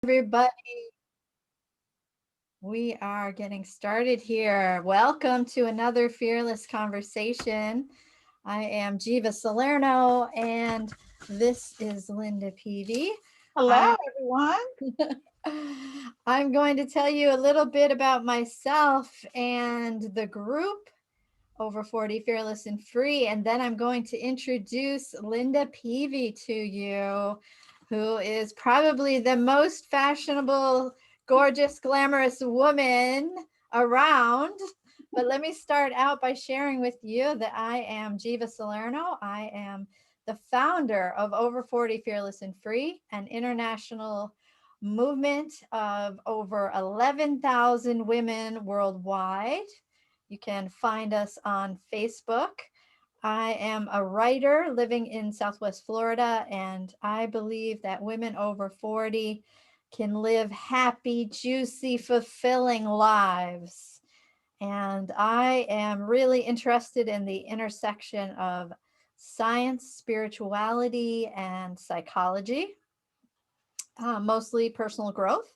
Everybody, we are getting started here. Welcome to another Fearless Conversation. I am Geva Salerno, and this is Linda Peavy. Hello, I, everyone. I'm going to tell you a little bit about myself and the group Over 40 Fearless and Free, and then I'm going to introduce Linda Peavy to you, who is probably the most fashionable, gorgeous, glamorous woman around. But let me start out by sharing with you that I am Geva Salerno. I am the founder of Over 40 Fearless and Free, an international movement of over 11,000 women worldwide. You can find us on Facebook. I am a writer living in Southwest Florida, and I believe that women over 40 can live happy, juicy, fulfilling lives. And I am really interested in the intersection of science, spirituality, and psychology, mostly personal growth.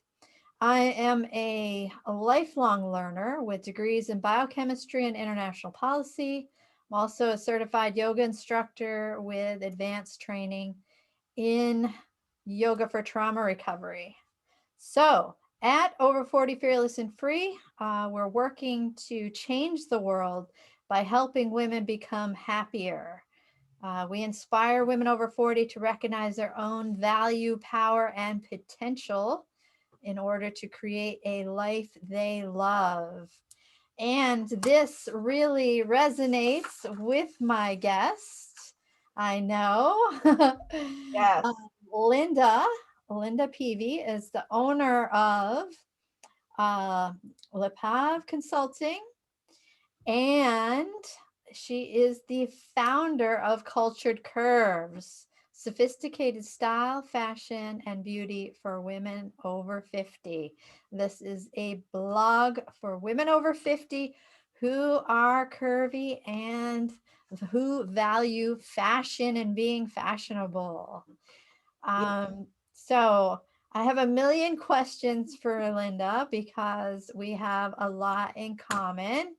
I am a lifelong learner with degrees in biochemistry and international policy. I'm also a certified yoga instructor with advanced training in yoga for trauma recovery. So, at Over 40 Fearless and Free, we're working to change the world by helping women become happier. We inspire women over 40 to recognize their own value, power, and potential in order to create a life they love. And this really resonates with my guest. I know. Yes. Linda, Linda Peavy is the owner of uh, Lepav Consulting, and she is the founder of Cultured Curves, sophisticated style, fashion, and beauty for women over 50. This is a blog for women over 50 who are curvy and who value fashion and being fashionable. Yeah. So I have a million questions for Linda because we have a lot in common.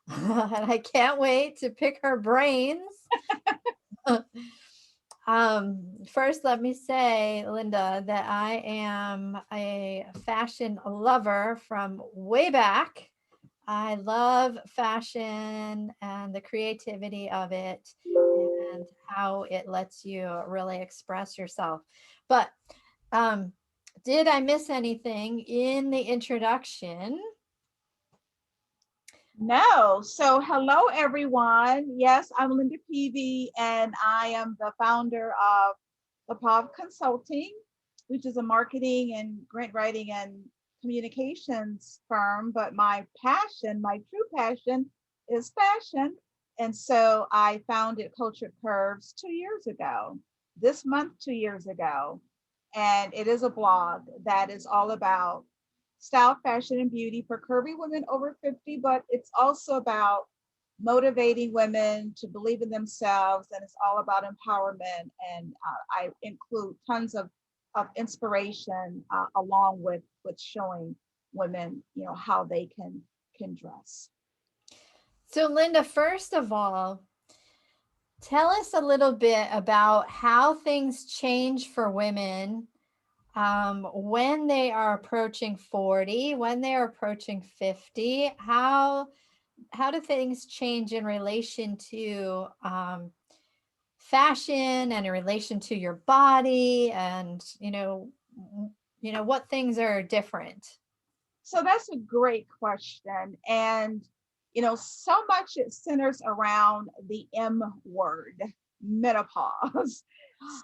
And I can't wait to pick her brains. First, let me say, Linda, that I am a fashion lover from way back. I love fashion and the creativity of it and how it lets you really express yourself. But um, did I miss anything in the introduction? No. So, hello, everyone. Yes, I'm Linda Peavy, and I am the founder of the POV Consulting, which is a marketing and grant writing and communications firm. But my passion, my true passion, is fashion. And so I founded Cultured Curves 2 years ago, this month, 2 years ago. And it is a blog that is all about style, fashion, and beauty for curvy women over 50, but it's also about motivating women to believe in themselves, and it's all about empowerment. And I include tons of inspiration along with showing women, how they can dress. So, Linda, first of all, tell us a little bit about how things change for women when they are approaching 40, when they are approaching 50. How do things change in relation to fashion and in relation to your body, and what things are different? So that's a great question. And, so much it centers around the M word, menopause.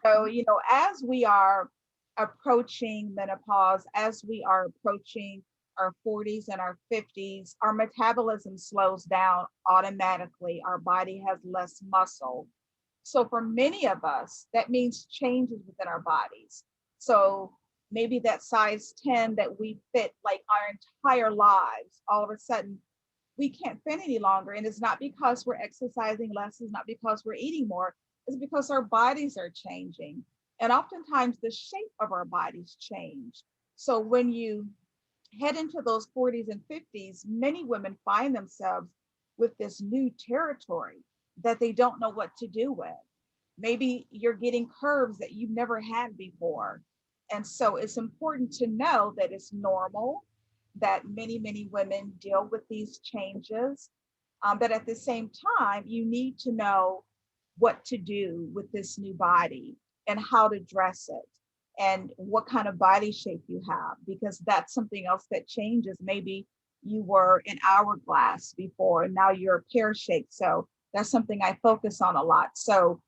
So, as we are approaching menopause, as we are approaching our 40s and our 50s, our metabolism slows down automatically. Our body has less muscle. So for many of us, that means changes within our bodies. So maybe that size 10 that we fit like our entire lives, all of a sudden we can't fit any longer. And it's not because we're exercising less, it's not because we're eating more, it's because our bodies are changing. And oftentimes the shape of our bodies change. So when you head into those 40s and 50s, many women find themselves with this new territory that they don't know what to do with. Maybe you're getting curves that you've never had before. And so it's important to know that it's normal, that many women deal with these changes. But at the same time, you need to know what to do with this new body and how to dress it and what kind of body shape you have, because that's something else that changes. Maybe you were an hourglass before and now you're pear shaped. So that's something I focus on a lot. So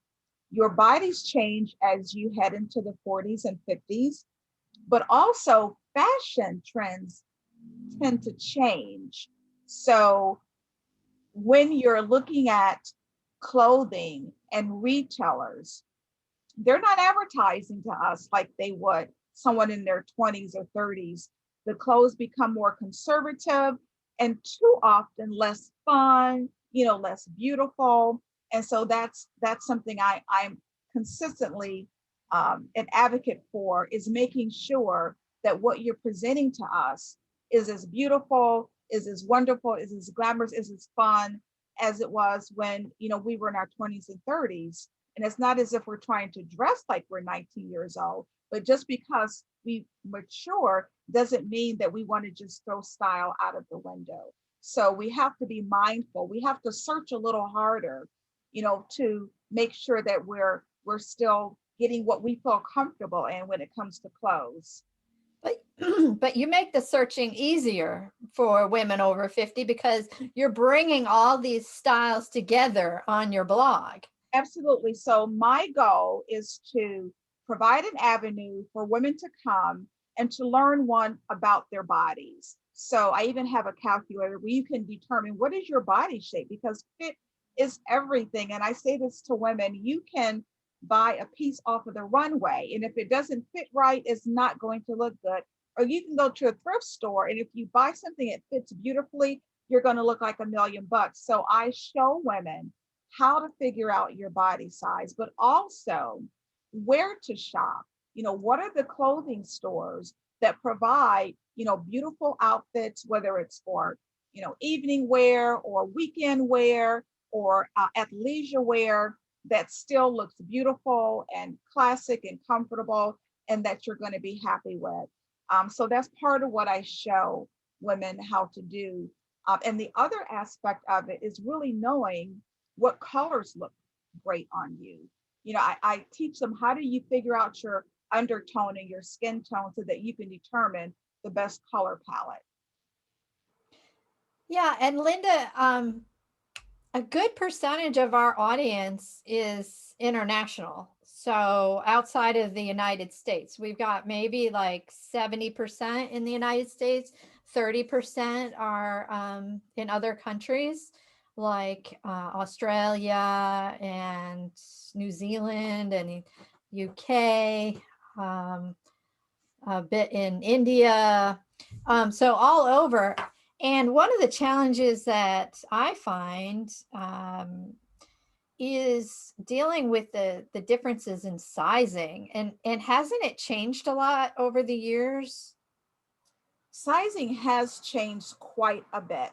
your bodies change as you head into the 40s and 50s, but also fashion trends tend to change. So when you're looking at clothing and retailers, they're not advertising to us like they would someone in their 20s or 30s. The clothes become more conservative and too often less fun, less beautiful. And so that's something I'm consistently an advocate for, is making sure that what you're presenting to us is as beautiful, is as wonderful, is as glamorous, is as fun as it was when we were in our 20s and 30s. And it's not as if we're trying to dress like we're 19 years old, but just because we mature doesn't mean that we want to just throw style out of the window. So we have to be mindful. We have to search a little harder, to make sure that we're still getting what we feel comfortable in when it comes to clothes. But but you make the searching easier for women over 50 because you're bringing all these styles together on your blog. Absolutely. So my goal is to provide an avenue for women to come and to learn one about their bodies. So I even have a calculator where you can determine what is your body shape, because fit is everything. And I say this to women, you can buy a piece off of the runway, and if it doesn't fit right, it's not going to look good. Or you can go to a thrift store, and if you buy something that fits beautifully, you're going to look like $1,000,000. So I show women how to figure out your body size, but also where to shop. What are the clothing stores that provide, beautiful outfits, whether it's for, evening wear or weekend wear or athleisure wear, that still looks beautiful and classic and comfortable and that you're going to be happy with. So that's part of what I show women how to do. And the other aspect of it is really knowing what colors look great on you. I teach them, how do you figure out your undertone and your skin tone so that you can determine the best color palette. Yeah, and Linda, a good percentage of our audience is international. So outside of the United States, we've got maybe like 70% in the United States, 30% are in other countries like Australia and New Zealand and UK, um, a bit in India. So all over. And one of the challenges that I find is dealing with the differences in sizing. And hasn't it changed a lot over the years? Sizing has changed quite a bit.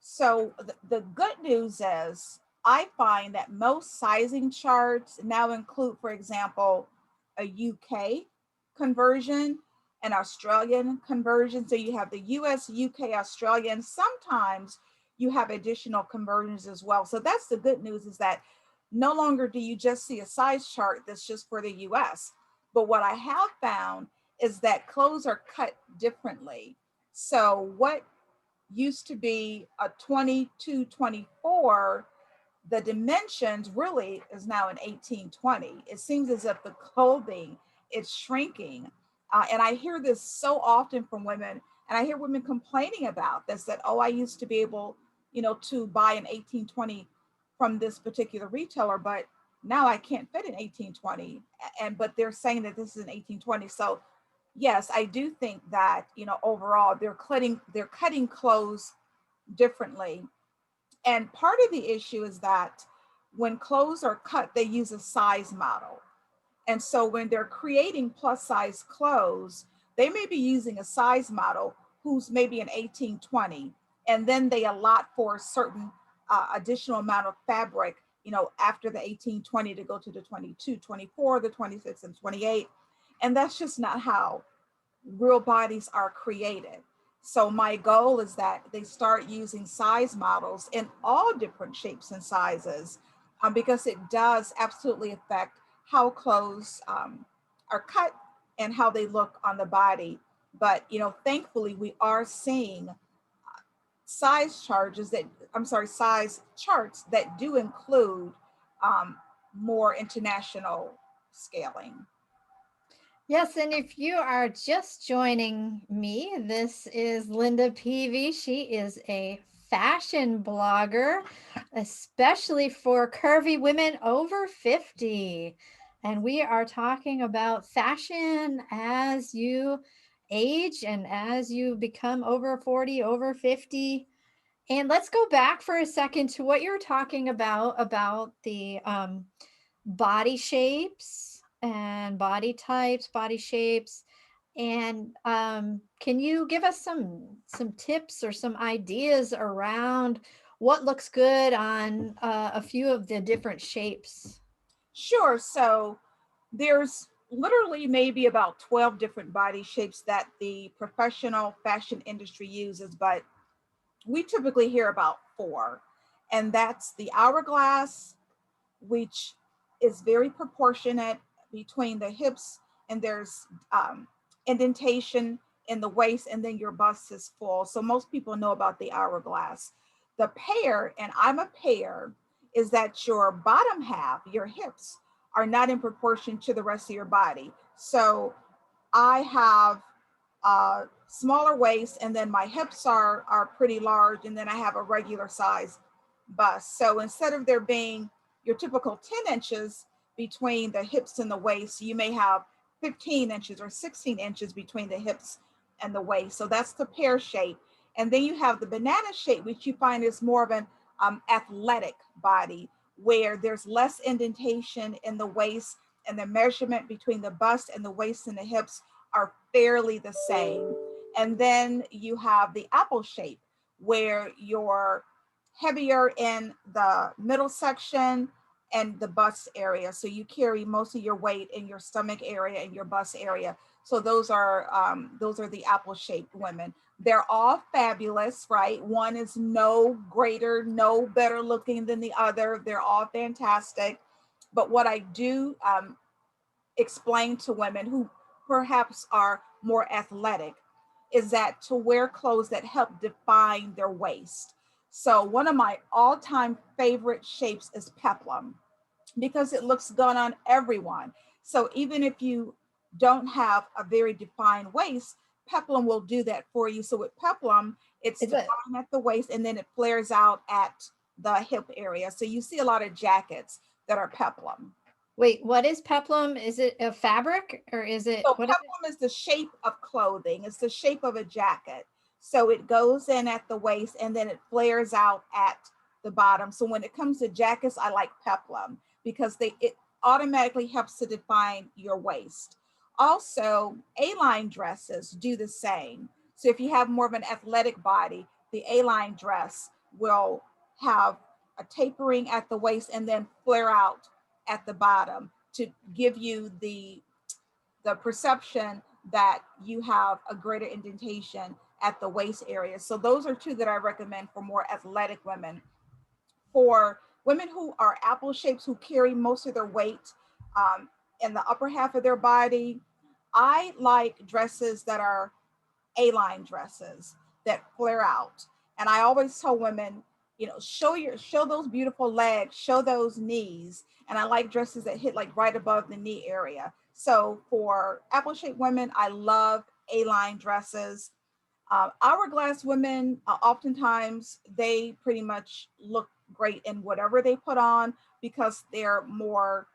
So the good news is I find that most sizing charts now include, for example, a UK conversion, an Australian conversion. So you have the US, UK, Australian. Sometimes you have additional conversions as well. So that's the good news, is that no longer do you just see a size chart that's just for the US. But what I have found is that clothes are cut differently. So what used to be a 22, 24, the dimensions really is now an 1820. It seems as if the clothing is shrinking. And I hear this so often from women, and I hear women complaining about this, that, oh, I used to be able, to buy an 1820 from this particular retailer, but now I can't fit an 1820. But they're saying that this is an 1820. So yes, I do think that, overall they're cutting clothes differently. And part of the issue is that when clothes are cut, they use a size model. And so when they're creating plus size clothes, they may be using a size model who's maybe an 18-20, and then they allot for a certain additional amount of fabric, after the 18-20 to go to the 22, 24, the 26, and 28. And that's just not how real bodies are created. So my goal is that they start using size models in all different shapes and sizes, because it does absolutely affect how clothes are cut and how they look on the body. But thankfully, we are seeing size charts that do include um, more international scaling. Yes, and if you are just joining me, this is Linda Peavy. She is a fashion blogger, especially for curvy women over 50. And we are talking about fashion as you age and as you become over 40, over 50. And let's go back for a second to what you're talking about the body shapes and body types, body shapes. And can you give us some tips or some ideas around what looks good on a few of the different shapes? Sure. So there's literally maybe about 12 different body shapes that the professional fashion industry uses, but we typically hear about four. And that's the hourglass, which is very proportionate between the hips, and there's indentation in the waist, and then your bust is full. So most people know about the hourglass. The pear, and I'm a pear, is that your bottom half, your hips, are not in proportion to the rest of your body. So I have a smaller waist, and then my hips are pretty large, and then I have a regular size bust. So instead of there being your typical 10 inches between the hips and the waist, you may have 15 inches or 16 inches between the hips and the waist. So that's the pear shape. And then you have the banana shape, which you find is more of an athletic body, where there's less indentation in the waist, and the measurement between the bust and the waist and the hips are fairly the same. And then you have the apple shape, where you're heavier in the middle section and the bust area. So you carry most of your weight in your stomach area and your bust area. So those are the apple shaped women. They're all fabulous, right? One is no greater, no better looking than the other. They're all fantastic. But what I do explain to women who perhaps are more athletic is that to wear clothes that help define their waist. So one of my all-time favorite shapes is peplum, because it looks good on everyone. So even if you don't have a very defined waist, peplum will do that for you. So with peplum, it's Is it defined at the waist, and then it flares out at the hip area. So you see a lot of jackets that are peplum. Wait, what is peplum? Is it a fabric or is it So what is it? peplum is the shape of clothing. It's the shape of a jacket. So it goes in at the waist, and then it flares out at the bottom. So when it comes to jackets, I like peplum because it automatically helps to define your waist. Also, A-line dresses do the same. So if you have more of an athletic body, the A-line dress will have a tapering at the waist and then flare out at the bottom to give you the perception that you have a greater indentation at the waist area. So those are two that I recommend for more athletic women. For women who are apple shapes, who carry most of their weight um, in the upper half of their body, I like dresses that are A-line dresses that flare out. And I always tell women, show those beautiful legs, show those knees. And I like dresses that hit like right above the knee area. So for apple shaped women, I love A-line dresses. Hourglass women, oftentimes they pretty much look great in whatever they put on, because there's more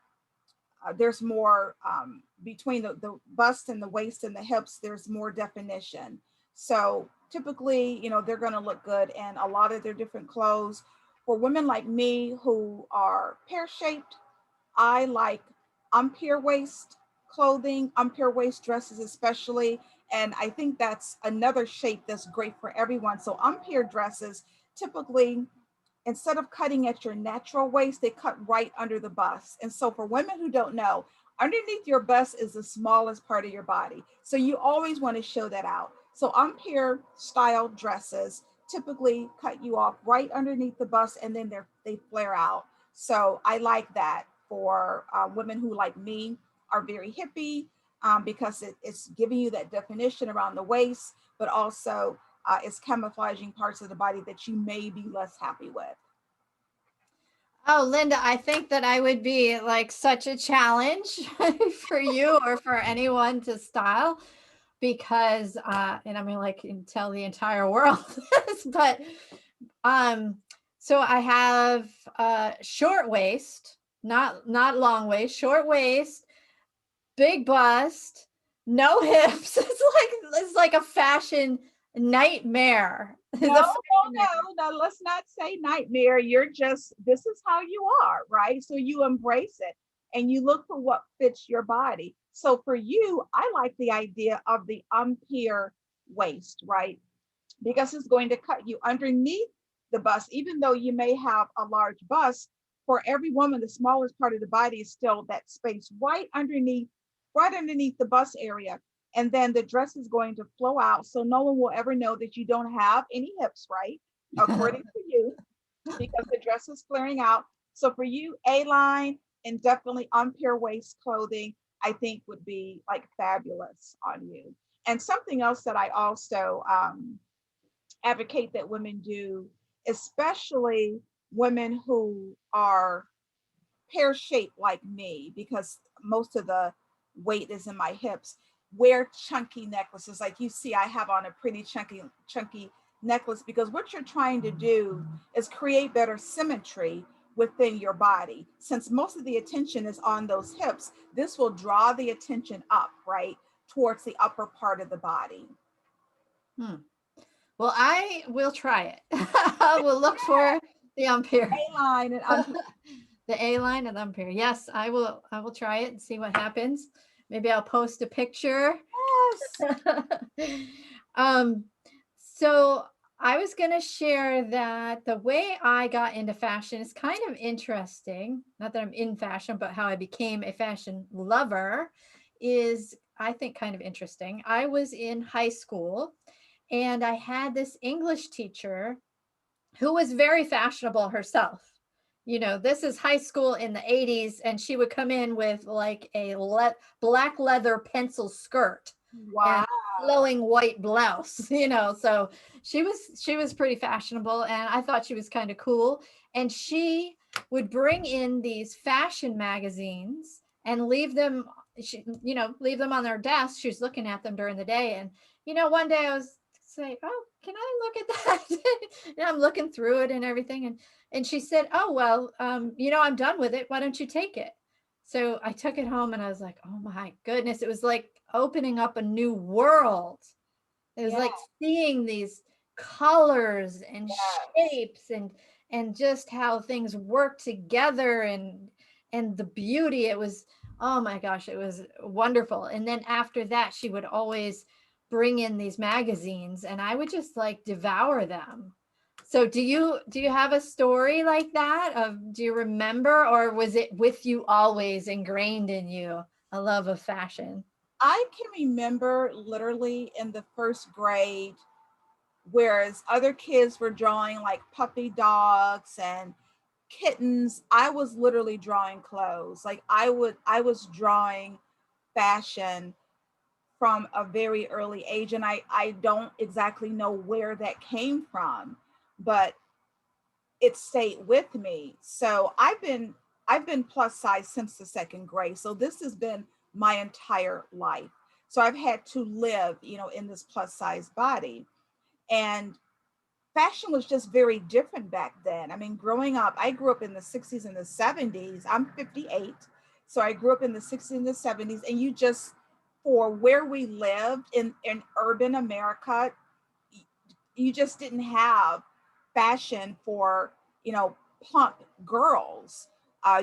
between the bust and the waist and the hips, there's more definition. So typically, they're going to look good in a lot of their different clothes. For women like me who are pear shaped, I like umpire waist clothing, umpire waist dresses especially. And I think that's another shape that's great for everyone. So empire dresses typically, instead of cutting at your natural waist, they cut right under the bust. And so for women who don't know, underneath your bust is the smallest part of your body. So you always want to show that out. So empire style dresses typically cut you off right underneath the bust, and then they flare out. So I like that for women who, like me, are very hippie, because it's giving you that definition around the waist, but also it's camouflaging parts of the body that you may be less happy with. Oh, Linda, I think that I would be like such a challenge for you or for anyone to style because and I mean like tell the entire world this, but um so I have short waist, not long waist, short waist, big bust, no hips. It's like a fashion nightmare. No, It's a no, fashion nightmare. no, no. Let's not say nightmare. You're just, this is how you are, right? So you embrace it and you look for what fits your body. So for you, I like the idea of the empire waist, right? Because it's going to cut you underneath the bust, even though you may have a large bust. For every woman, the smallest part of the body is still that space right underneath the bust area. And then the dress is going to flow out. So no one will ever know that you don't have any hips, right? According to you, because the dress is flaring out. So for you, A-line and definitely empire waist clothing, I think would be like fabulous on you. And something else that I also advocate that women do, especially women who are pear shaped like me, because most of the weight is in my hips. Wear chunky necklaces. Like you see, I have on a pretty chunky necklace, because what you're trying to do is create better symmetry within your body. Since most of the attention is on those hips, this will draw the attention up, right, towards the upper part of the body. Hmm. Well, I will try it. I will look for the Ampere. A line and I'm The A line and Ampere. Yes, I will try it and see what happens. Maybe I'll post a picture. yes. um, so I was going to share that the way I got into fashion is kind of interesting. Not that I'm in fashion, but how I became a fashion lover is, I think, kind of interesting. I was in high school and I had this English teacher who was very fashionable herself. You know, this is high school in the 80s, and she would come in with like a black leather pencil skirt and Wow. flowing white blouse, you know. So she was pretty fashionable, and I thought she was kind of cool. And she would bring in these fashion magazines and leave them on their desk. She was looking at them during the day. And one day I was say, "Oh, can I look at that?" And I'm looking through it and everything. And she said, "Oh, well, I'm done with it. Why don't you take it?" So I took it home and I was like, "Oh my goodness." It was like opening up a new world. It was Yeah. like seeing these colors and Yes. shapes and just how things work together and the beauty. It was, oh my gosh, it was wonderful. And then after that, she would always bring in these magazines and I would just like devour them. So do you have a story like that of do you remember, or was it with you always ingrained in you, a love of fashion? I can remember literally in the first grade, whereas other kids were drawing like puppy dogs and kittens, I was literally drawing clothes. Like I was drawing fashion from a very early age. And I don't exactly know where that came from, but it stayed with me. So I've been plus size since the second grade. So this has been my entire life. So I've had to live, in this plus size body. And fashion was just very different back then. I mean, growing up, I grew up in the 60s and the 70s. I'm 58. So I grew up in the 60s and the 70s. And for where we lived in urban America, you just didn't have fashion for, plump girls.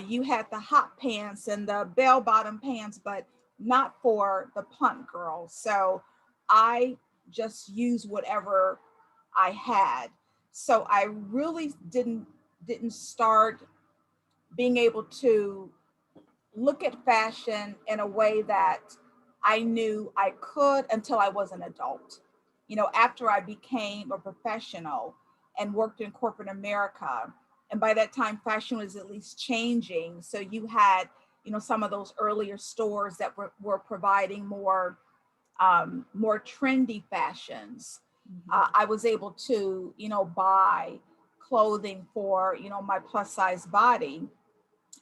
You had the hot pants and the bell bottom pants, but not for the plump girls. So I just used whatever I had. So I really didn't start being able to look at fashion in a way that I knew I could until I was an adult. After I became a professional and worked in corporate America. And by that time, fashion was at least changing. So you had, some of those earlier stores that were providing more trendy fashions. Mhm. I was able to, buy clothing for, my plus size body,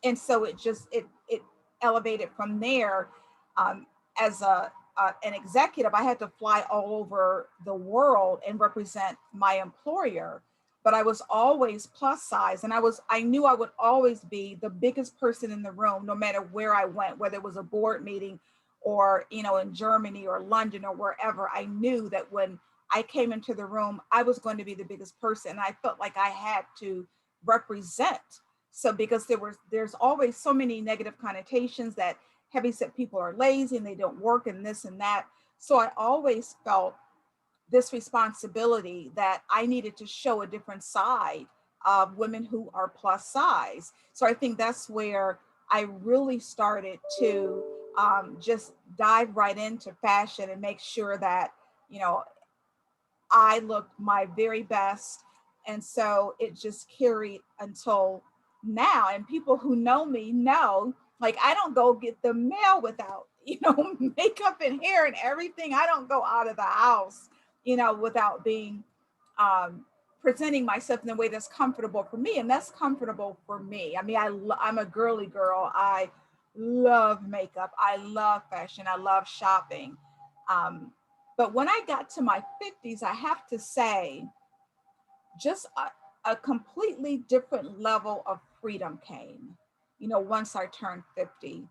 and so it elevated from there. um, as an executive, I had to fly all over the world and represent my employer, but I was always plus size, and I knew I would always be the biggest person in the room no matter where I went, whether it was a board meeting or in Germany or London or wherever. I knew that when I came into the room, I was going to be the biggest person, and I felt like I had to represent. So because there's always so many negative connotations that heavyset people are lazy and they don't work and this and that. So I always felt this responsibility that I needed to show a different side of women who are plus size. So I think that's where I really started to just dive right into fashion and make sure that, you know, I looked my very best. And so it just carried until now. And people who know me know, like, I don't go get the mail without, makeup and hair and everything. I don't go out of the house, without being um, presenting myself in a way that's comfortable for me. And that's comfortable for me. I mean, I'm a girly girl. I love makeup. I love fashion. I love shopping. Um, but when I got to my 50s, I have to say, just a completely different level of freedom came, once I turned 50.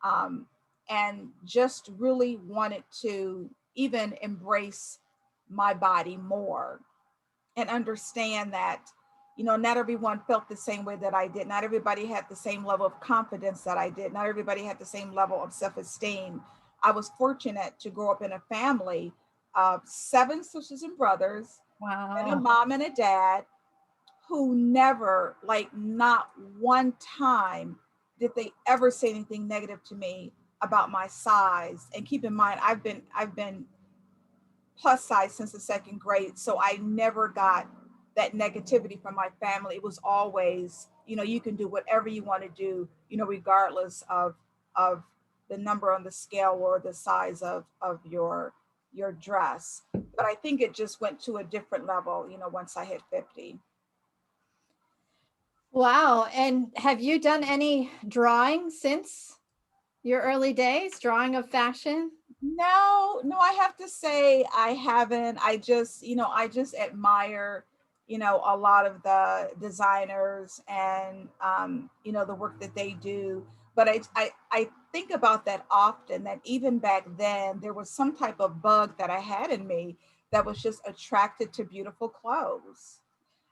Um, and just really wanted to even embrace my body more and understand that, not everyone felt the same way that I did. Not everybody had the same level of confidence that I did. Not everybody had the same level of self esteem. I was fortunate to grow up in a family of seven sisters and brothers, and a Wow. mom and a dad who never, like, not one time did they ever say anything negative to me about my size. And keep in mind, I've been plus size since the second grade. So I never got that negativity from my family. It was always, you can do whatever you want to do, regardless of the number on the scale or the size of your dress. But I think it just went to a different level, once I hit 50. Wow. And have you done any drawing since your early days, drawing of fashion? No, no, I have to say I haven't. I just admire, a lot of the designers and, the work that they do. But I think about that often, that even back then, there was some type of bug that I had in me that was just attracted to beautiful clothes.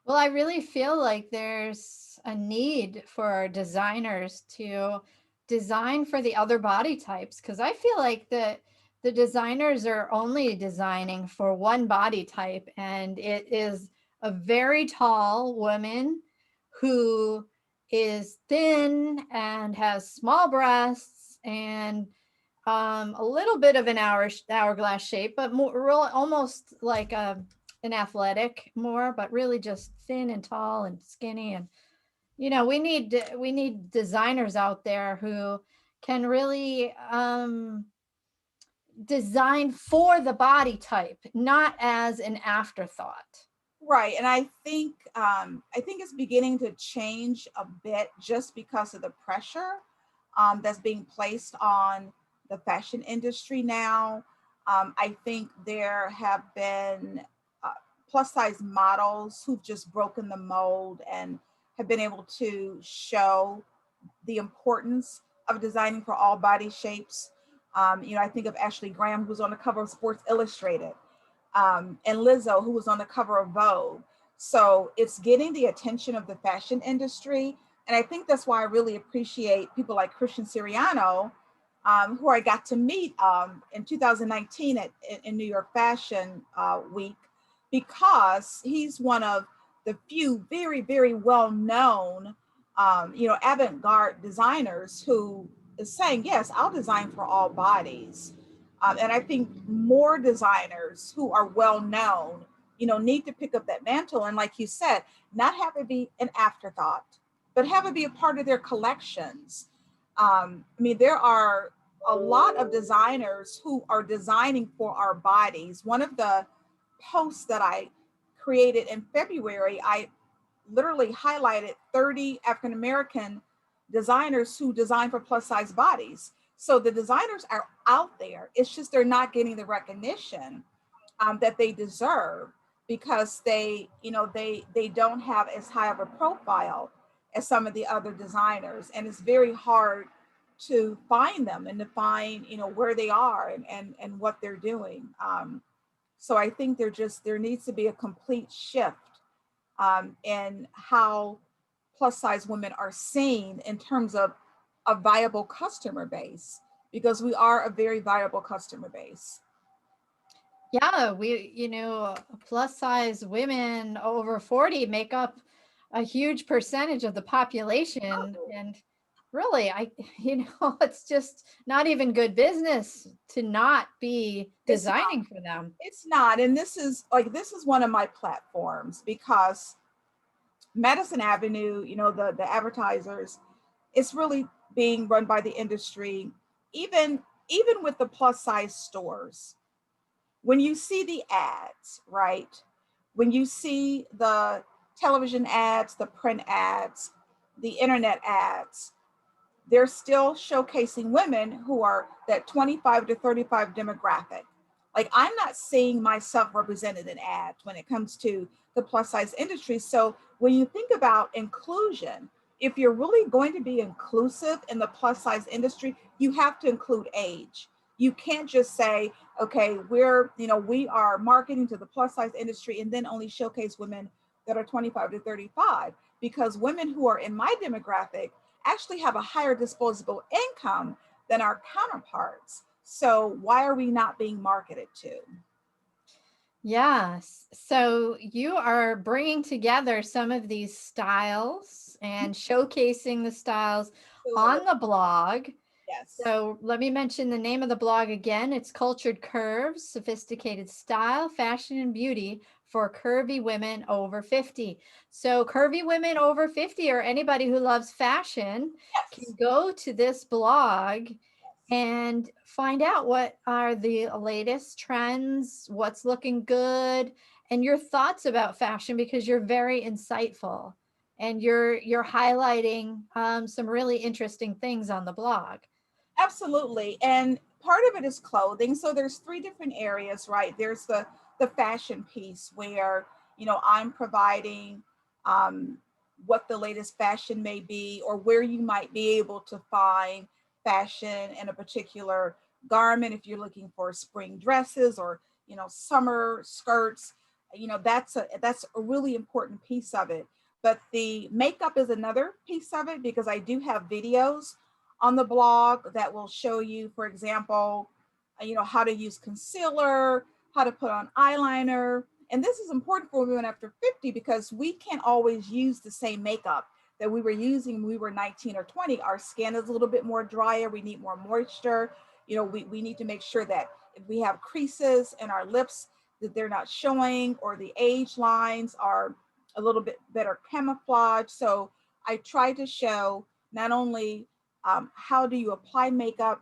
Well, I really feel like there's a need for designers to design for the other body types because I feel like the designers are only designing for one body type, and it is a very tall woman who is thin and has small breasts and a little bit of an hourglass shape, but more real, almost like an athletic more, but really just thin and tall and skinny. And we need designers out there who can really design for the body type, not as an afterthought. Right, and I think it's beginning to change a bit just because of the pressure that's being placed on the fashion industry now. I think there have been uh, plus size models who've just broken the mold and have been able to show the importance of designing for all body shapes. I think of Ashley Graham, who was on the cover of Sports Illustrated, and Lizzo, who was on the cover of Vogue. So it's getting the attention of the fashion industry. And I think that's why I really appreciate people like Christian Siriano, who I got to meet in 2019 in New York Fashion Week, because he's one of the few very, very well known, avant-garde designers who is saying, yes, I'll design for all bodies. And I think more designers who are well known, need to pick up that mantle. And like you said, not have it be an afterthought, but have it be a part of their collections. I mean, there are a lot of designers who are designing for our bodies. One of the posts that I created in February, I literally highlighted 30 African American designers who design for plus size bodies. So the designers are out there. It's just they're not getting the recognition that they deserve, because they don't have as high of a profile as some of the other designers, and it's very hard to find them and to find where they are and what they're doing. So I think there needs to be a complete shift in how plus size women are seen in terms of a viable customer base, because we are a very viable customer base. Yeah, plus size women over 40 make up a huge percentage of the population. And really, it's just not even good business to not be It's designing for them. It's not. And this is one of my platforms, because Madison Avenue, the advertisers, it's really being run by the industry. Even with the plus size stores, when you see the ads, right? When you see the television ads, the print ads, the internet ads, they're still showcasing women who are that 25 to 35 demographic. Like, I'm not seeing myself represented in ads when it comes to the plus size industry. So when you think about inclusion, if you're really going to be inclusive in the plus size industry, you have to include age. You can't just say, okay, we are marketing to the plus size industry and then only showcase women that are 25 to 35, because women who are in my demographic actually have a higher disposable income than our counterparts. So why are we not being marketed to? Yes. So you are bringing together some of these styles and showcasing the styles Absolutely. on the blog. Yes. So let me mention the name of the blog again. It's Cultured Curves, Sophisticated Style, Fashion, and Beauty for Curvy Women Over 50. So curvy women over 50, or anybody who loves fashion, can Yes. go to this blog Yes. and find out what are the latest trends, what's looking good, and your thoughts about fashion, because you're very insightful and you're highlighting some really interesting things on the blog. Absolutely. And part of it is clothing. So there's three different areas, right? There's the fashion piece where, I'm providing um, what the latest fashion may be, or where you might be able to find fashion in a particular garment if you're looking for spring dresses or, summer skirts. That's a really important piece of it. But the makeup is another piece of it, because I do have videos on the blog that will show you, for example, how to use concealer, how to put on eyeliner. And this is important for women after 50, because we can't always use the same makeup that we were using when we were 19 or 20. Our skin is a little bit more drier. We need more moisture. We need to make sure that if we have creases in our lips, that they're not showing, or the age lines are a little bit better camouflage. So I try to show not only how do you apply makeup,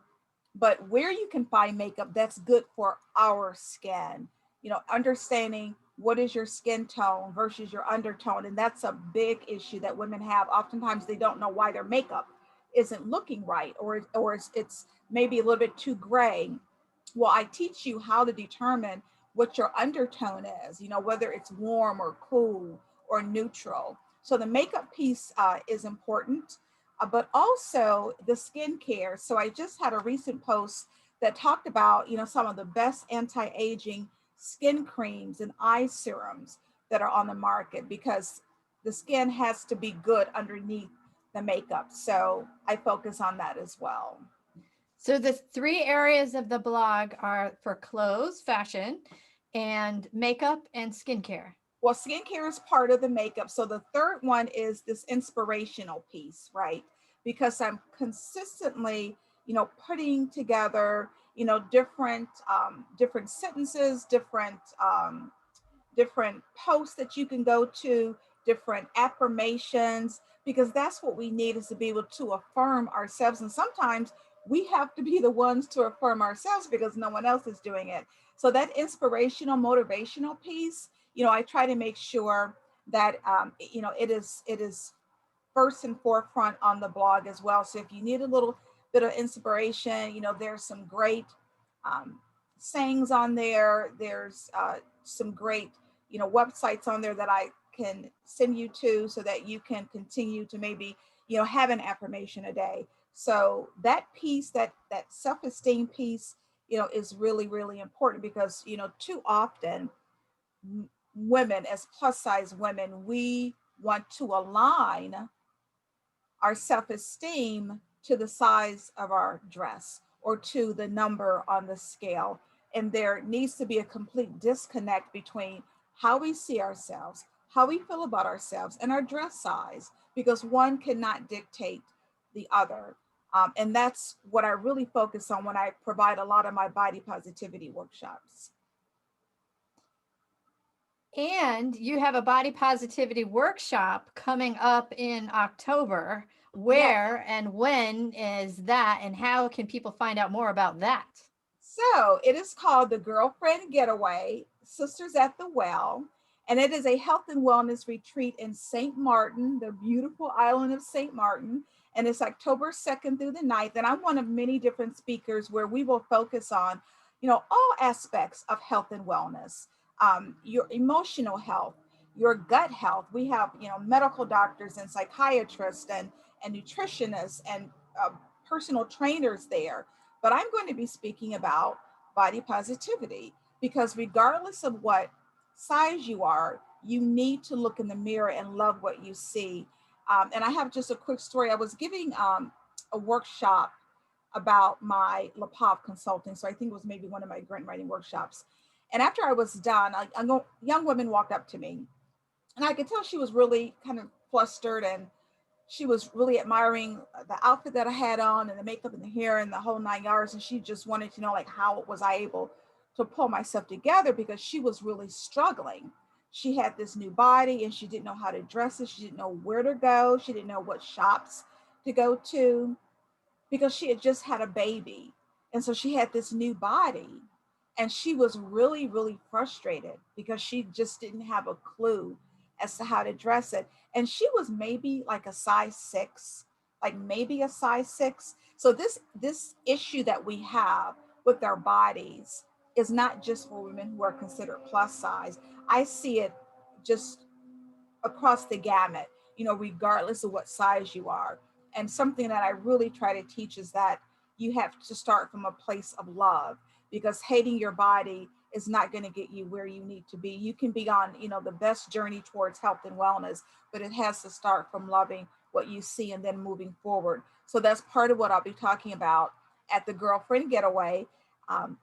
but where you can find makeup that's good for our skin. Understanding what is your skin tone versus your undertone. And that's a big issue that women have. Oftentimes they don't know why their makeup isn't looking right, or it's maybe a little bit too gray. Well, I teach you how to determine what your undertone is, whether it's warm or cool or neutral. So the makeup piece is important, but also the skincare. So I just had a recent post that talked about, some of the best anti-aging skin creams and eye serums that are on the market, because the skin has to be good underneath the makeup. So I focus on that as well. So the three areas of the blog are for clothes, fashion, and makeup and skincare. Well, skincare is part of the makeup. So the third one is this inspirational piece, right? Because I'm consistently, putting together, different sentences, different posts that you can go to, different affirmations, because that's what we need, is to be able to affirm ourselves. And sometimes we have to be the ones to affirm ourselves because no one else is doing it. So that inspirational, motivational piece, I try to make sure that it is first and forefront on the blog as well. So if you need a little bit of inspiration, there's some great um, sayings on there. There's some great, websites on there that I can send you to so that you can continue to maybe, have an affirmation a day. So that piece, that self-esteem piece, is really, really important because, too often women, as plus size women, we want to align our self esteem to the size of our dress or to the number on the scale. And there needs to be a complete disconnect between how we see ourselves, how we feel about ourselves, and our dress size, because one cannot dictate the other. And that's what I really focus on when I provide a lot of my body positivity workshops. And you have a body positivity workshop coming up in October. Yes. Where and when is that? And how can people find out more about that? So it is called the Girlfriend Getaway, Sisters at the Well, and it is a health and wellness retreat in St. Martin, the beautiful island of St. Martin. And it's October 2nd through the 9th. And I'm one of many different speakers where we will focus on, all aspects of health and wellness, your emotional health, your gut health. We have, medical doctors and psychiatrists and nutritionists and personal trainers there, but I'm going to be speaking about body positivity because regardless of what size you are, you need to look in the mirror and love what you see. And I have just a quick story. I was giving a workshop about my LaPav consulting. So I think it was maybe one of my grant writing workshops. And after I was done, a young woman walked up to me and I could tell she was really kind of flustered, and she was really admiring the outfit that I had on and the makeup and the hair and the whole 9 yards. And she just wanted to know, like, how was I able to pull myself together, because she was really struggling. She had this new body and she didn't know how to dress it. She didn't know where to go. She didn't know what shops to go to because she had just had a baby. And so she had this new body. And she was really, really frustrated because she just didn't have a clue as to how to dress it. And she was maybe like a size 6, like maybe a size 6. So this issue that we have with our bodies is not just for women who are considered plus size. I see it just across the gamut, regardless of what size you are. And something that I really try to teach is that you have to start from a place of love, because hating your body is not going to get you where you need to be. You can be on, the best journey towards health and wellness, but it has to start from loving what you see and then moving forward. So that's part of what I'll be talking about at the Girlfriend Getaway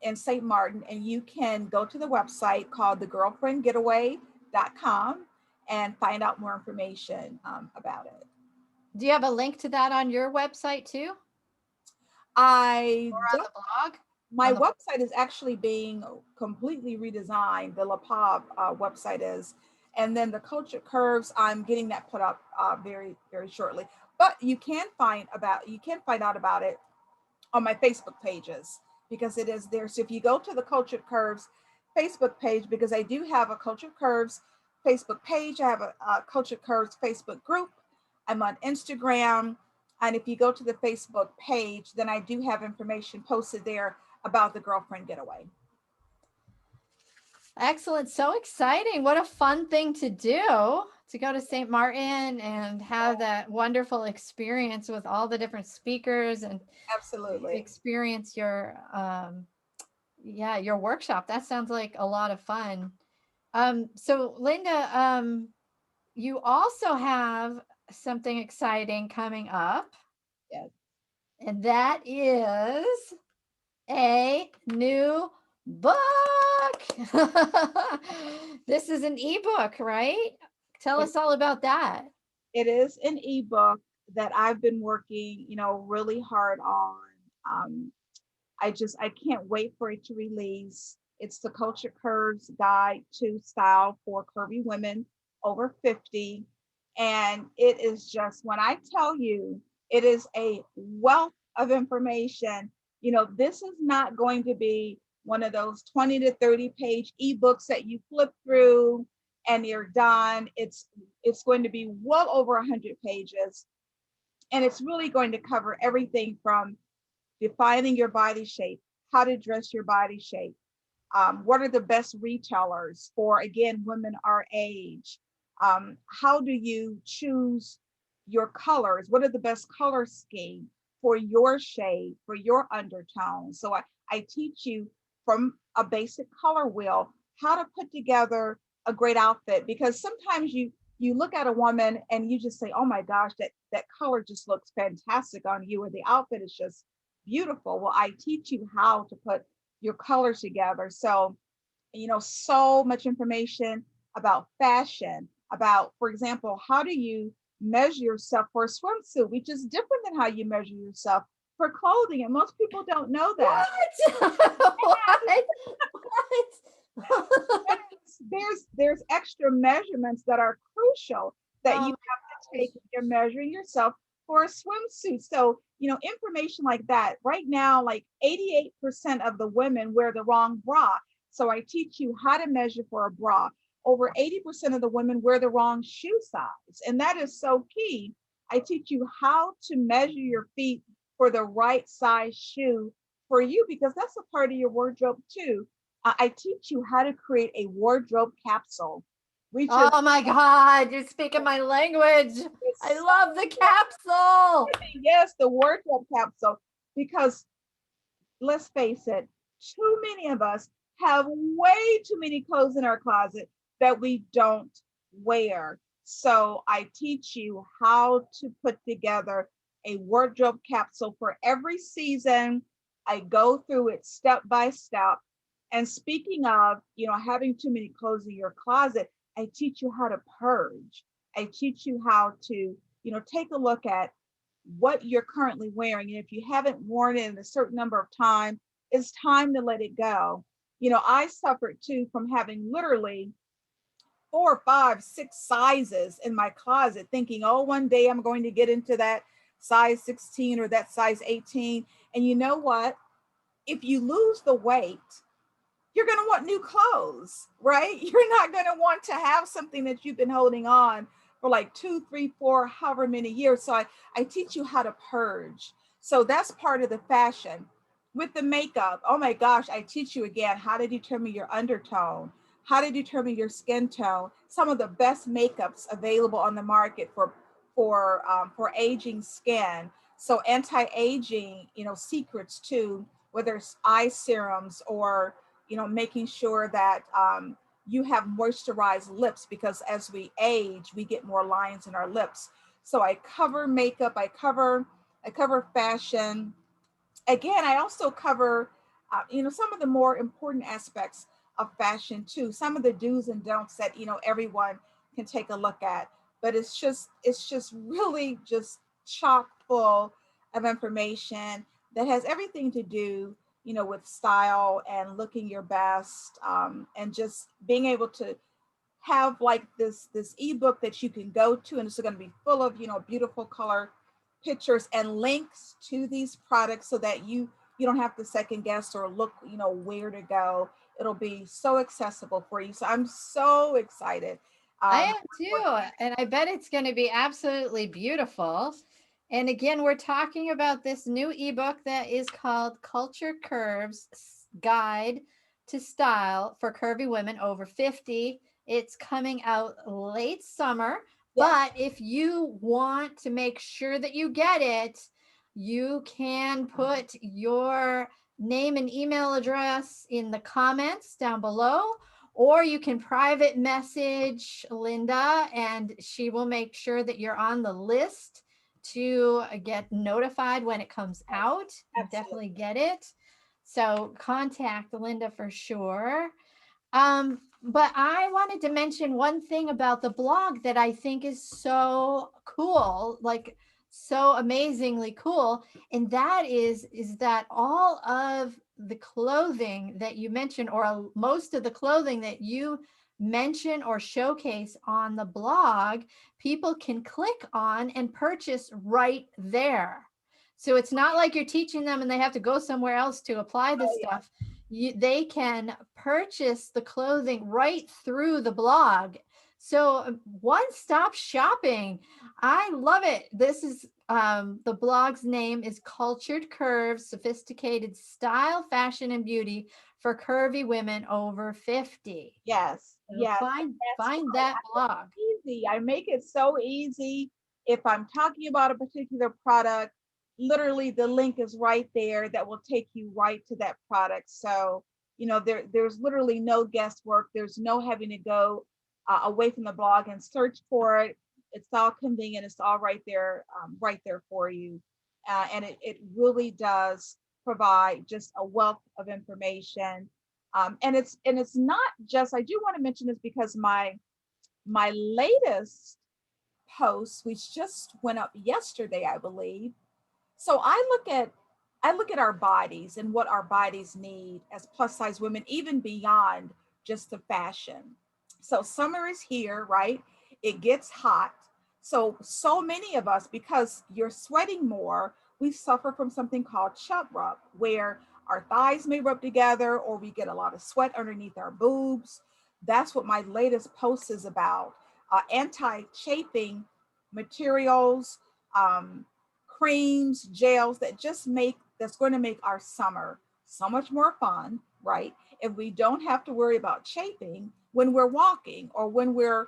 in St. Martin. And you can go to the website called thegirlfriendgetaway.com and find out more information about it. Do you have a link to that on your website too? I Or on don't. the blog? My On the website is actually being completely redesigned. The LaPav website is, and then the Culture Curves. I'm getting that put up very, very shortly. But you can find out about it on my Facebook pages, because it is there. So if you go to the Culture Curves Facebook page, because I do have a Culture Curves Facebook page, I have a Culture Curves Facebook group. I'm on Instagram. And if you go to the Facebook page, then I do have information posted there about the Girlfriend Getaway. Excellent. So exciting. What a fun thing to do, to go to St. Martin and have that wonderful experience with all the different speakers and Absolutely. experience your yeah, your workshop. That sounds like a lot of fun. So Linda, you also have something exciting coming up. Yes. And that is a new book. This is an ebook, right? Tell It, us all about that. it is an ebook that I've been working, really hard on. Um, I can't wait for it to release. It's the Culture Curves Guide to Style for Curvy Women over 50. And it is just, when I tell you, it is a wealth of information. This is not going to be one of those 20 to 30 page ebooks that you flip through and you're done. It's going to be well over 100 pages. And it's really going to cover everything from defining your body shape, how to dress your body shape, what are the best retailers for, again, women our age, how do you choose your colors, what are the best color scheme for your shade, for your undertone. So I teach you from a basic color wheel how to put together a great outfit, because sometimes you look at a woman and you just say, oh my gosh, that color just looks fantastic on you, or the outfit is just beautiful. Well, I teach you how to put your colors together. So, so much information about fashion, about, for example, how do you measure yourself for a swimsuit, which is different than how you measure yourself for clothing. And most people don't know that. What? What? What? There's extra measurements that are crucial that you Oh have to my gosh. take when you're measuring yourself for a swimsuit. So, information like that. Right now, like 88% of the women wear the wrong bra. So I teach you how to measure for a bra. Over 80% of the women wear the wrong shoe size. And that is so key. I teach you how to measure your feet for the right size shoe for you, because that's a part of your wardrobe too. I teach you how to create a wardrobe capsule, which is, Oh my God, you're speaking my language. I it's so love the capsule. yes, the wardrobe capsule, because let's face it, too many of us have way too many clothes in our closet that we don't wear. So I teach you how to put together a wardrobe capsule for every season. I go through it step by step. And speaking of, having too many clothes in your closet, I teach you how to purge. I teach you how to, take a look at what you're currently wearing. And if you haven't worn it in a certain number of times, it's time to let it go. I suffered too from having literally 4, 5, 6 sizes in my closet, thinking, oh, one day I'm going to get into that size 16 or that size 18. And you know what? If you lose the weight, you're going to want new clothes, right? You're not going to want to have something that you've been holding on for like 2, 3, 4, however many years. So I teach you how to purge. So that's part of the fashion. With the makeup, oh my gosh, I teach you again how to determine your undertone, how to determine your skin tone, some of the best makeups available on the market for aging skin. So anti-aging, secrets too, whether it's eye serums or making sure that you have moisturized lips, because as we age, we get more lines in our lips. So I cover makeup, I cover fashion. Again, I also cover, some of the more important aspects of fashion too. Some of the do's and don'ts that everyone can take a look at. But it's just really just chock full of information that has everything to do, with style and looking your best, and just being able to have like this ebook that you can go to, and it's going to be full of beautiful color pictures and links to these products, so that you don't have to second guess or look where to go. It'll be so accessible for you. So I'm so excited. I um am too. And I bet it's going to be absolutely beautiful. And again, we're talking about this new ebook that is called Culture Curves Guide to Style for Curvy Women over 50. It's coming out late summer. yes. But if you want to make sure that you get it, you can put your name and email address in the comments down below, or you can private message Linda and she will make sure that you're on the list to get notified when it comes Yes, out and absolutely. definitely get it. So contact Linda for sure. But I wanted to mention one thing about the blog that I think is so cool, like so amazingly cool, and that is that all of the clothing that you mentioned, or most of the clothing that you mention or showcase on the blog, people can click on and purchase right there. So it's not like you're teaching them and they have to go somewhere else to apply this Oh yeah. stuff. They can purchase the clothing right through the blog. So one stop shopping. I love it. This is the blog's name is Cultured Curves, Sophisticated Style, Fashion, and Beauty for Curvy Women over 50. Yes, So yes, that's find right. that blog. Easy. I make it so easy. If I'm talking about a particular product, literally the link is right there that will take you right to that product. So, there's literally no guesswork. There's no having to go away from the blog and search for it. It's all convenient. It's all right there for you. And it really does provide just a wealth of information. And it's not just, I do want to mention this because my latest post, which just went up yesterday, I believe. So I look at our bodies and what our bodies need as plus size women, even beyond just the fashion. So summer is here, right? It gets hot. So many of us, because you're sweating more, we suffer from something called chub rub, where our thighs may rub together or we get a lot of sweat underneath our boobs. That's what my latest post is about. Anti-chafing materials, um, creams, gels that's going to make our summer so much more fun, right? If we don't have to worry about chafing when we're walking or when we're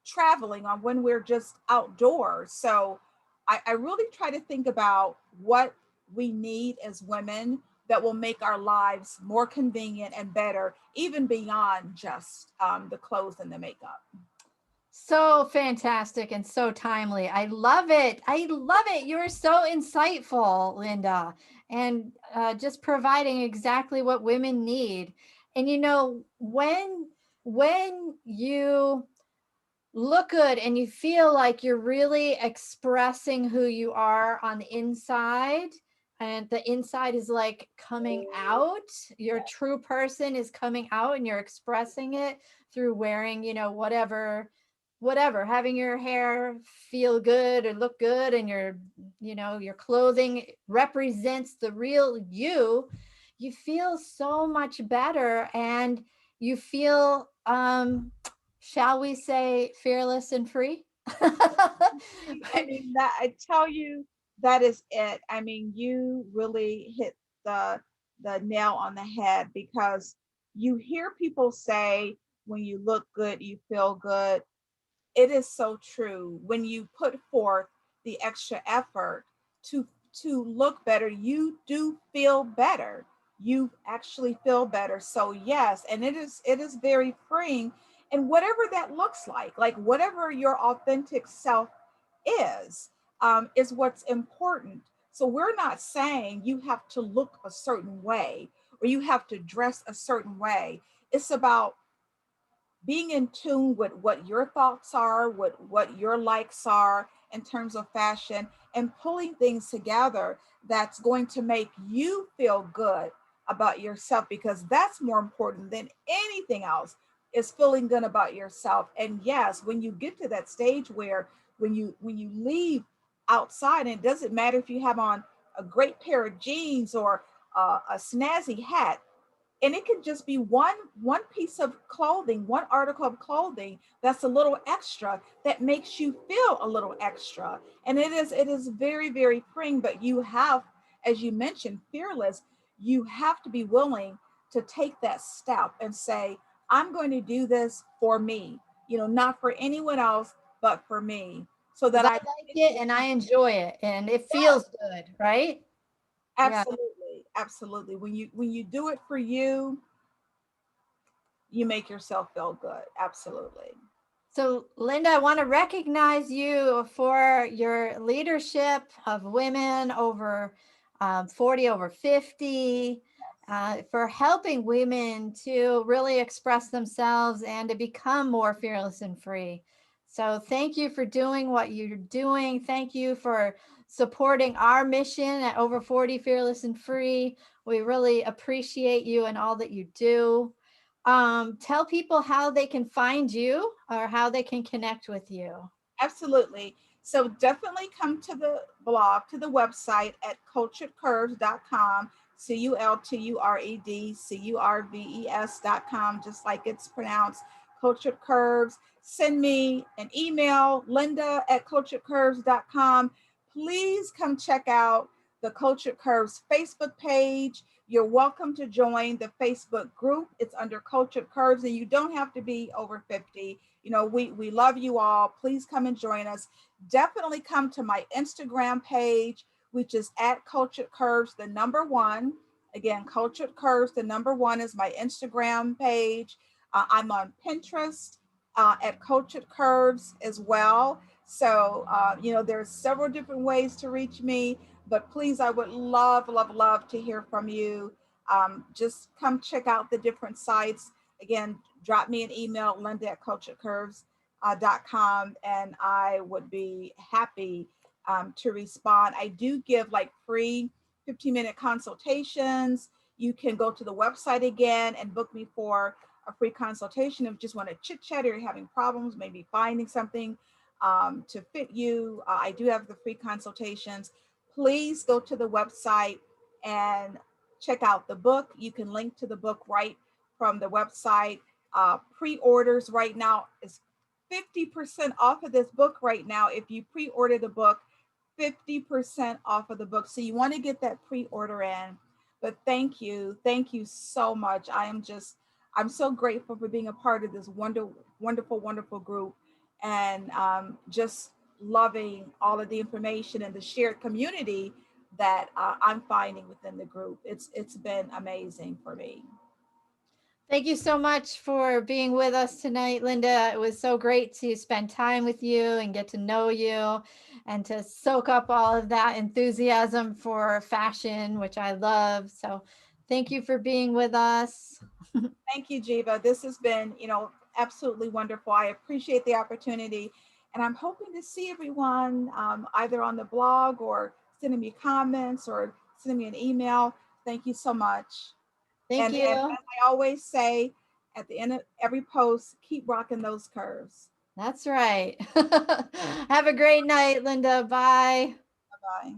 traveling or when we're just outdoors. So I really try to think about what we need as women that will make our lives more convenient and better, even beyond just the clothes and the makeup. So fantastic and so timely. I love it. I love it. You're so insightful, Linda, and just providing exactly what women need. And when you look good and you feel like you're really expressing who you are on the inside, and the inside is like coming out, your Yeah. true person is coming out and you're expressing it through wearing, whatever, having your hair feel good or look good, and your clothing represents the real you. You feel so much better, and you feel shall we say fearless and free? I mean, that I tell you, that is it. I mean, you really hit the nail on the head, because you hear people say when you look good, you feel good. It is so true. When you put forth the extra effort to to look better, you do feel better. You actually feel better. So yes, and it is very freeing. And whatever that looks like whatever your authentic self is what's important. So we're not saying you have to look a certain way or you have to dress a certain way. It's about being in tune with what your thoughts are, what your likes are in terms of fashion, and pulling things together that's going to make you feel good about yourself, because that's more important than anything else, is feeling good about yourself. And yes, when you get to that stage where when you leave outside, and it doesn't matter if you have on a great pair of jeans or a snazzy hat, and it can just be one piece of clothing, one article of clothing that's a little extra that makes you feel a little extra. And it is very, very freeing. But you have, as you mentioned, fearless, you have to be willing to take that step and say, I'm going to do this for me, not for anyone else but for me, so Because that I I like get to it the and point. I enjoy it and it Yes, feels good, right? Yeah. absolutely, absolutely. When you do it for you, you make yourself feel good. Absolutely. So, Linda, I want to recognize you for your leadership of women over 40, over 50, for helping women to really express themselves and to become more fearless and free. So, thank you for doing what you're doing. Thank you for supporting our mission at Over 40 Fearless and Free. We really appreciate you and all that you do. Tell people how they can find you or how they can connect with you. Absolutely. So definitely come to the blog, to the website at culturedcurves.com, CULTUREDCURVES.com, just like it's pronounced, Cultured Curves. Send me an email, Linda at culturedcurves.com. Please come check out the Cultured Curves Facebook page. You're welcome to join the Facebook group. It's under Cultured Curves, and you don't have to be over 50. We love you all. Please come and join us. Definitely come to my Instagram page, which is at Cultured Curves, the number one. Again, Cultured Curves, the number one is my Instagram page. I'm on Pinterest at Cultured Curves as well. So, there's several different ways to reach me, but please, I would love, love, love to hear from you. Just come check out the different sites. Again, drop me an email, Linda at culturedcurves.com, and I would be happy to respond. I do give like free 15-minute consultations. You can go to the website again and book me for a free consultation if you just want to chit chat or you're having problems, maybe finding something to fit you. I do have the free consultations. Please go to the website and check out the book. You can link to the book right from the website. Pre-orders right now is 50% off of this book right now. If you pre-order the book, 50% off of the book. So you want to get that pre-order in. But thank you so much. I'm so grateful for being a part of this wonderful, wonderful group, and just loving all of the information and the shared community that I'm finding within the group. It's been amazing for me. Thank you so much for being with us tonight, Linda. It was so great to spend time with you and get to know you and to soak up all of that enthusiasm for fashion, which I love. So, thank you for being with us. Thank you, Geva. This has been, absolutely wonderful. I appreciate the opportunity, and I'm hoping to see everyone either on the blog or sending me comments or sending me an email. Thank you so much. Thank And as you. I always say at the end of every post, keep rocking those curves. That's right. Have a great night, Linda. Bye. Bye bye.